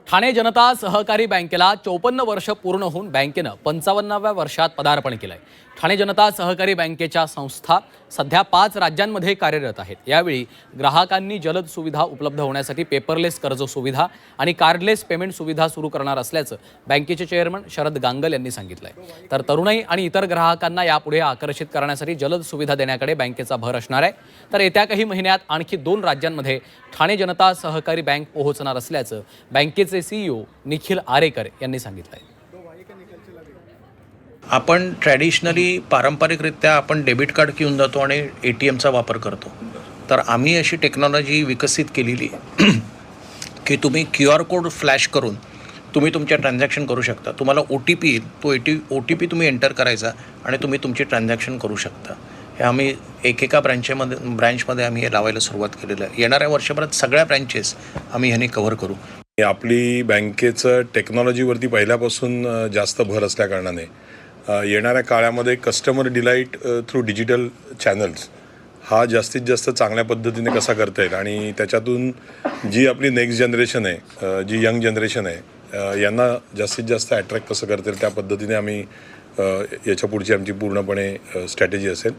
ठाणे जनता सहकारी बँकेला 54 वर्ष पूर्ण होऊन बँकेनं 55व्या वर्षात पदार्पण केलंय। ठाणे जनता सहकारी बँकेच्या संस्था सध्या 5 राज्यांमध्ये कार्यरत आहेत। यावेळी ग्राहकांनी जलद सुविधा उपलब्ध होण्यासाठी पेपरलेस कर्ज सुविधा आणि कार्डलेस पेमेंट सुविधा सुरू करणार असल्याचं बँकेचे चेअरमन शरद गांगल यांनी सांगितलंय। तर तरुणाई आणि इतर ग्राहकांना यापुढे आकर्षित करण्यासाठी जलद सुविधा देण्याकडे बँकेचा भर असणार आहे। तर येत्या काही महिन्यात आणखी 2 राज्यांमध्ये ठाणे जनता सहकारी बँक पोहोचणार असल्याचं बँकेचे सीईओ निखिल आरेकर यांनी सांगितलंय। आपण ट्रॅडिशनली पारंपरिकरित्या आपण डेबिट कार्ड घेऊन जातो आणि ATMचा वापर करतो। तर आम्ही अशी टेक्नॉलॉजी विकसित केलेली की तुम्ही QR कोड फ्लॅश करून तुम्ही तुमचे ट्रान्झॅक्शन करू शकता। तुम्हाला OTP येईल, तो OTP तुम्ही एंटर करायचा आणि तुम्ही तुमचे ट्रान्झॅक्शन करू शकता। हे आम्ही एकेका ब्रँचमध्ये आम्ही हे लावायला सुरुवात केलेलं आहे। येणाऱ्या वर्षभरात सगळ्या ब्रँचेस आम्ही ह्याने कव्हर करू। आपली बँकेचं टेक्नॉलॉजीवरती पहिल्यापासून जास्त भर असल्याकारणाने येणाऱ्या काळामध्ये customer delight through digital channels हा जास्तीत जास्त चांगल्या पद्धतीने कसा करता येईल आणि त्याच्यातून जी आपली नेक्स्ट जनरेशन आहे, जी यंग जनरेशन आहे, यांना जास्तीत जास्त अट्रॅक्ट कसं करता येईल त्या पद्धतीने आम्ही याच्या पुढची आमची पूर्णपणे स्ट्रॅटेजी असेल।